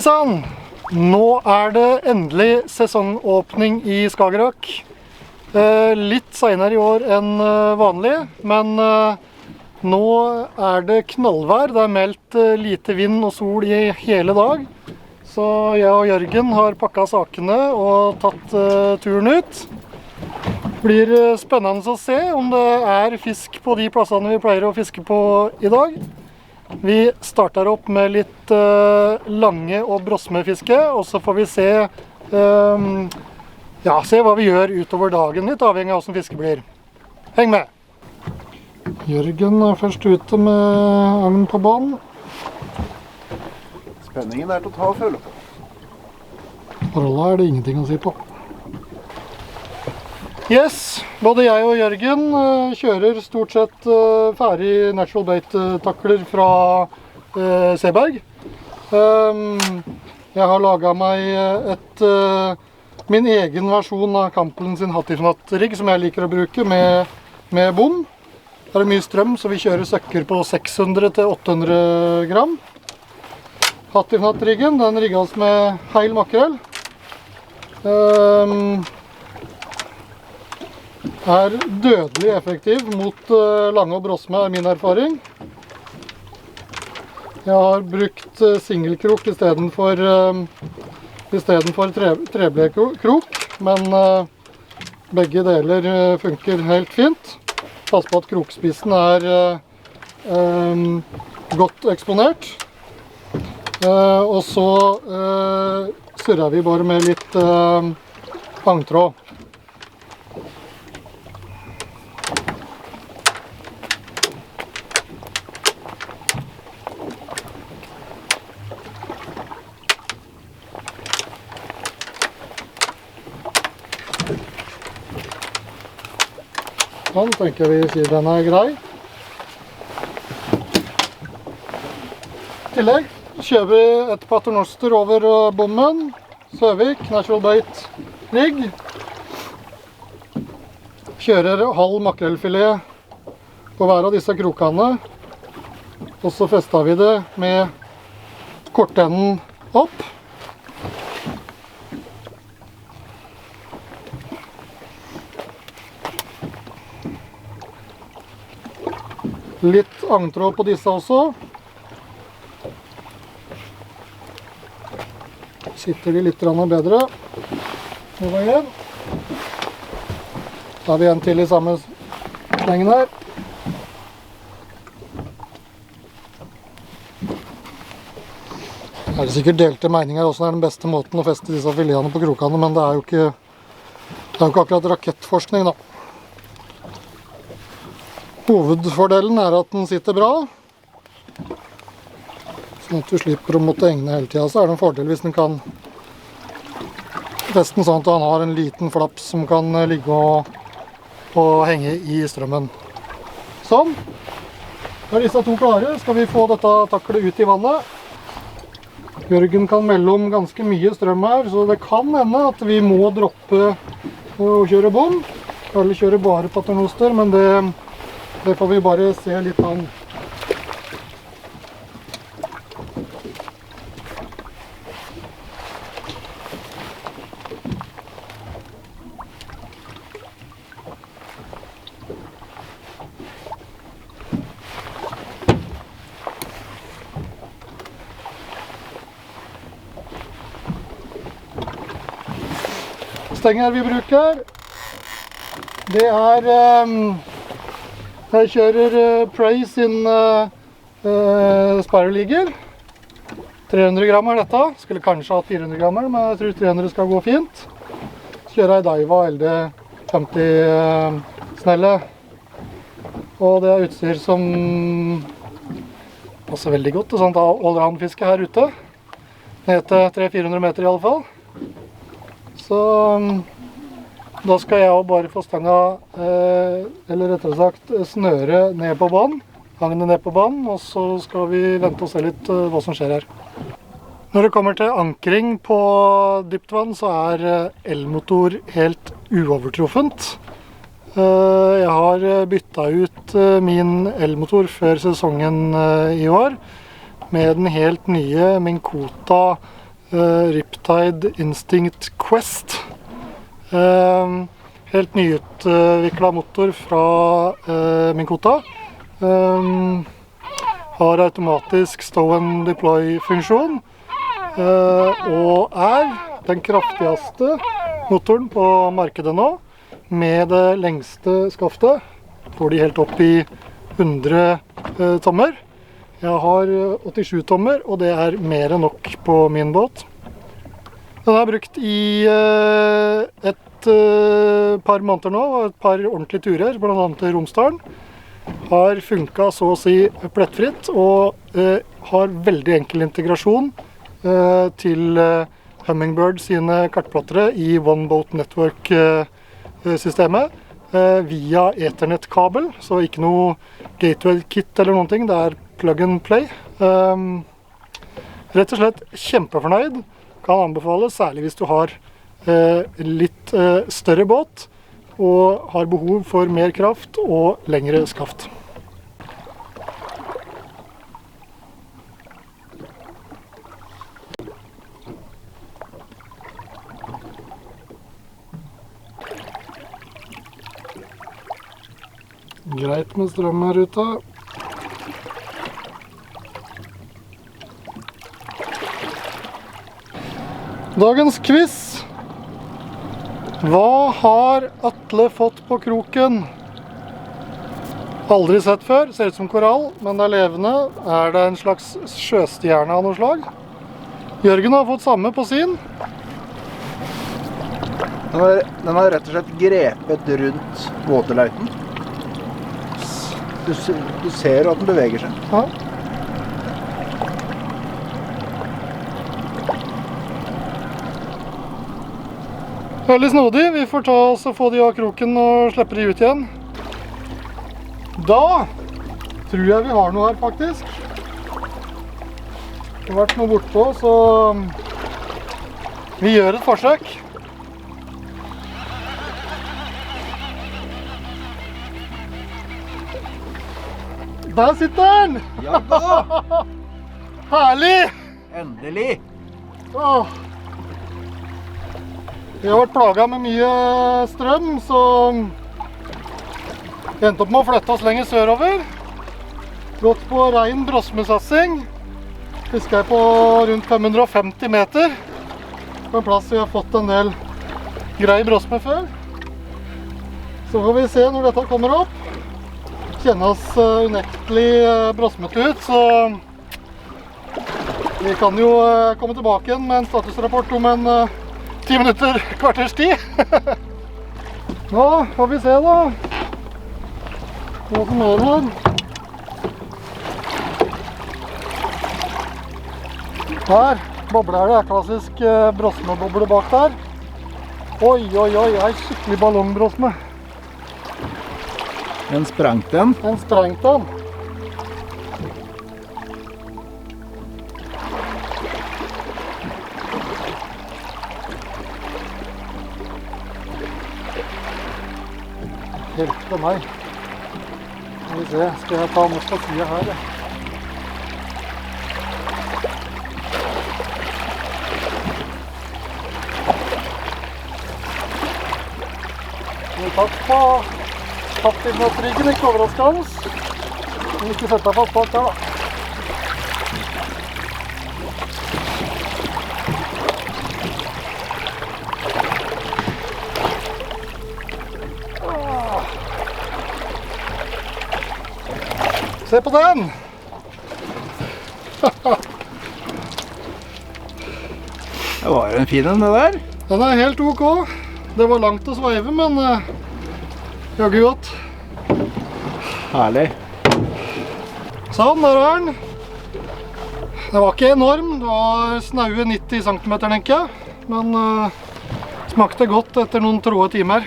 Sann! Nå det endelig sesongåpning i Skagerrak. Litt senere i år enn vanlig, men nå det knallvær. Det meldt lite vind og sol i hele dag. Så jeg og Jørgen har pakket sakene og tatt turen ut. Det blir spennende å se om det fisk på de plassene vi pleier å fiske på i dag. Vi starter opp med litt lange og brosmefiske, og så får vi se hva vi gjør utover dagen, litt avhengig av hvordan fisket blir. Heng med! Jørgen først ute med agn på banen. Spenningen til å ta og føle på. Forholdet det ingenting å si på. Yes, både jeg og Jørgen kjører stort sett ferdig natural bait-takler fra Seberg. Jeg har laget meg min egen versjon av Campbell sin Hattifnat-rigg som jeg liker å bruke med bom. Det mye strøm, så vi kjører søkker på 600 til 800 gram. Hattifnat-riggen, den rigges med heil makrell. Dødelig effektiv mot lange og brosme, min erfaring. Jeg har brukt singelkrok i stedet for trebledkrok, men begge deler funker helt fint. Pass på at krokspissen godt eksponert. Og så surrer vi bare med litt pangtråd. Sånn tenker vi sier den grei. I tillegg kjører vi et paternoster over bommen. Søvik, natural bait rigg. Kjører halv makrellfilet på hver av disse krokene. Og så fester vi det med kortenden opp. Litt agntråd på disse også. Sitter de litt bedre. Nå var igjen. Da har vi en til i samme slengen her. Det sikkert delte meninger hvordan den beste måten å feste disse filetene på krokene, men det jo ikke akkurat rakettforskning da. Hovedfordelen at den sitter bra, sånn at du slipper å måtte henge hele tiden. Så det en fordel hvis den kan feste den sånn at han har en liten flaps som kan ligge og henge i strømmen. Sånn. Når disse to klare, skal vi få dette taklet ut i vannet. Jørgen kan melde om ganske mye strøm her, så det kan hende at vi må droppe å kjøre bom, eller kjøre bare paternoster, men det får vi bare se litt an. Stenger vi bruker, det jeg kjører Prey sin Spiral-ligger. 300 gram dette. Skulle kanskje ha 400 grammer, men jeg tror 300 skal gå fint. Så kjører jeg Daiwa LD 50 snelle. Og det utstyr som passer veldig godt til sånt allround-fiske her ute. Ned til 300-400 meter i alle fall. Så da skal jeg også bare få stanga, eller rettere sagt snøre ned på banen, hangene ned på banen, og så skal vi vente og se litt hva som skjer her. Når det kommer til ankring på dypt vann, så elmotor helt uovertruffent. Jeg har byttet ut min elmotor før sesongen i år, med den helt nye Minn Kota Riptide Instinct Quest. Helt nyutviklet motor fra Minn Kota. Har automatisk stow and deploy funksjon. Og den kraftigste motoren på markedet nå, med det lengste skaftet. Får de helt opp i 100 tommer. Jeg har 87 tommer, og det er mer enn nok på min båt. Den er brukt i et par måneder nå, og et par ordentlige turer, blant annet til Romsdalen. Har funket så å si plettfritt, og har veldig enkel integrasjon til Hummingbird sine kartplottere i One Boat Network-systemet. Via Ethernet-kabel, så ikke noe gateway-kit eller noen ting, det er plug and play. Rett og slett kjempefornøyd, kan anbefale, særlig hvis du har litt større båt og har behov for mer kraft og lengre skaft. Greit med strøm her ute. Dagens quiz. Hva har Atle fått på kroken? Aldri sett før. Ser ut som korall, men det er levende. Er det en slags sjøstjerne av noe slag? Jørgen har fått samme på sin. Den har rett og slett grepet rundt våtelauten. Du ser at den beveger seg. Ja. Veldig snodig. Vi får ta oss og få de av kroken og slippe de ut igjen. Da tror jeg vi har noe her, faktisk. Det har vært noe bortpå, så vi gjør et forsøk. Der sitter den! Ja da! Herlig! Endelig! Åh. Vi har vært plaget med mye strøm, så vi endte opp med å flytte oss lenger sørover. Gått på ren brosmesatsing. Fisket jeg på rundt 550 meter. På en plass vi har fått en del grei brosme før. Så får vi se når dette kommer opp. Kjenner oss unektelig brosmete ut, så vi kan jo komme tilbake igjen med en statusrapport om en 10 minutter, kvarters tid. Nå får vi se da hva som er her. Her bobler det, klassisk brosmeboble bak der. Oi, oi, oi, en skikkelig ballongbrosme. Den sprangt den. Den sprangt den. Hjelpe meg. Skal vi se, skal jeg ta mest av siden her? Vi har tatt på Tapptilmåtryggen, ikke overraskende. Vi skal sette deg fast bak der da. Se på den! Det var en fin en, det der. Den er helt ok. Det var langt å sveive, men jaggu godt. Herlig. Sånn, der er den. Det var ikke enorm, det var snaue 90 cm, tenker jeg. Men smakte godt etter noen tråde timer.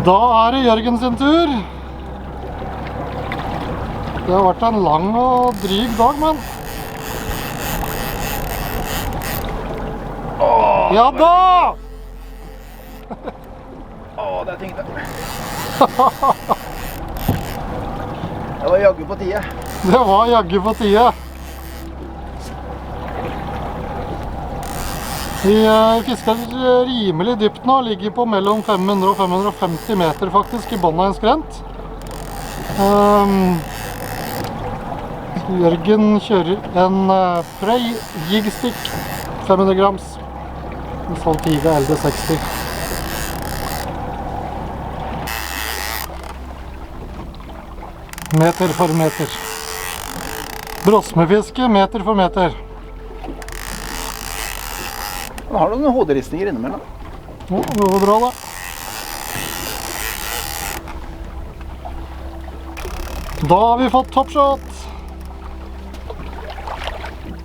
Da er det Jørgen sin tur. Det har vært en lang og dryg dag, men... Ja da! Det er ting det. Det var jaggu på tide. Det var jaggu på tide. Vi fisker rimelig dypt nå, ligger på mellom 500 og 550 meter faktisk i båndet av en skrent. Jørgen kjører en Frey Jigstick 500 grams, en Saltiva LD60. Meter for meter. Brosmefiske meter for meter. Han har noen hoderistninger innimellom. Det var bra da. Da har vi fått toppshot.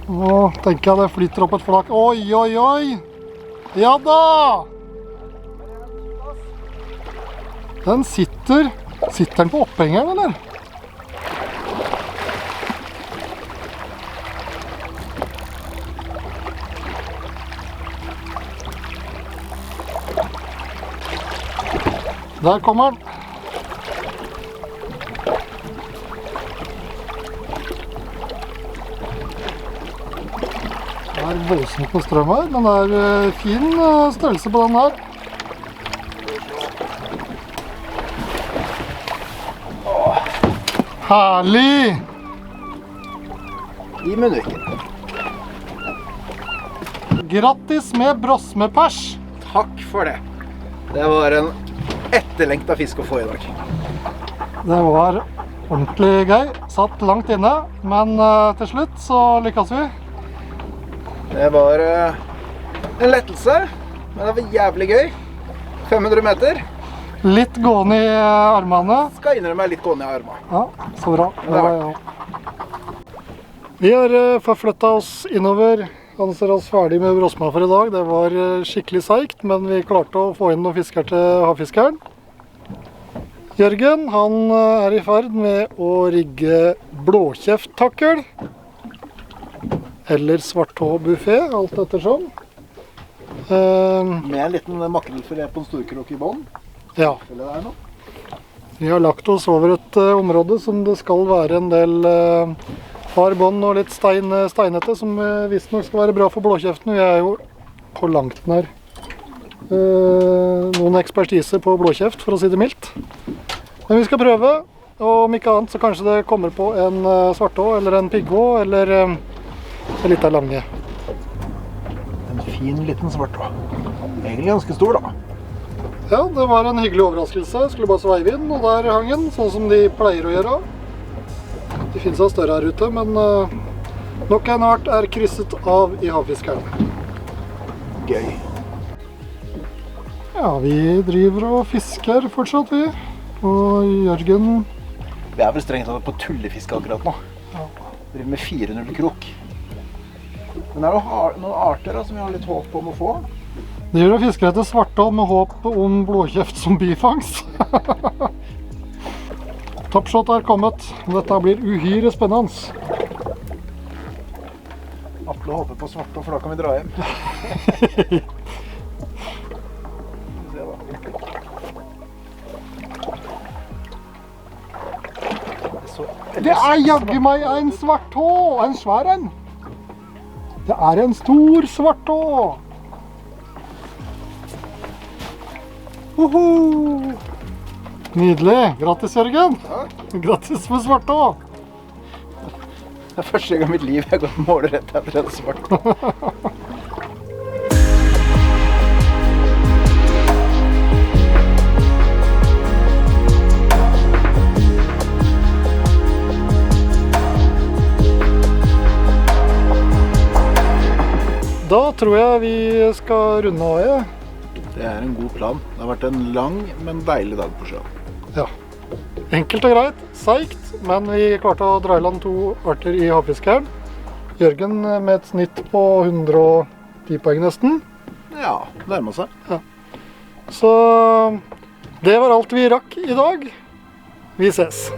Nå tenker jeg det flytter opp et flak. Oi, oi, oi! Ja da! Den sitter den på opphengeren, eller? Der kommer den. Det er voldsomt på strøm her, men det er fin størrelse på den her. Herlig! I munnviken. Grattis med brosmepers! Takk for det. Det var en etterlengtet fisk å få i dag. Det var ordentlig gøy. Satt langt inne, men til slutt så lykkes vi. Det var en lettelse, men det var jævlig gøy. 500 meter. Litt gående i armene. Skal innrømme litt gående i armene. Ja, så bra. Det var jeg. Vi har forflyttet oss innover. Anser oss ferdig med brosma for i dag. Det var skikkelig seigt, men vi klarte å få inn noen fisker til havfiskeren. Jørgen, han er i ferd med å rigge blåkjeftakkel. Eller svarthå-buffé, alt ettersom. Med en liten makrellfilet på en storkrok i bånd. Ja. Eller det er noe. Vi har lagt oss over et område som det skal være en del hard bånd og litt steinete, som visstnok skal være bra for blåkjeften. Vi er jo på langt nær noen ekspertise på blåkjeft, for å si det mildt. Men vi skal prøve, og om ikke annet så kanskje det kommer på en svarthå, eller en pigghå, eller en liten lange. En fin liten svarthå. Egentlig ganske stor da. Ja, det var en hyggelig overraskelse. Skulle bare sveive inn, og der hang den, sånn som de pleier å gjøre. Det finnes av større her ute, men nok en art er krysset av i havfiskeren. Gøy. Ja, vi driver og fisker fortsatt, vi. Og Jørgen... Vi er vel strengt tatt på tullefiske akkurat nå. Ja. Driver med 4-0 krok. Men det er noen arter da, som vi har litt håp om å få. Driver og fisker etter svarthå med håp om blåkjeft som bifangst. Toppshot er kommet. Dette blir uhyre spennende. Atle håper på svarthå, for da kan vi dra hjem. Det er jaggu meg en svarthå! En svær en. Det er en stor svarthå! Nydelig. Grattis, Jørgen. Ja. Grattis med svarthå. Det er første gang i mitt liv jeg går målrett etter en svarthå. Da tror jeg vi skal runde av, ja. Det er en god plan. Det har vært en lang, men deilig dag på sjøen. Ja. Enkelt og greit, seigt, men vi klarte å dra i land 2 arter i havfiskeren. Jørgen med et snitt på 110 poeng nesten. Ja, nærmer seg. Ja. Så det var alt vi rakk i dag. Vi ses.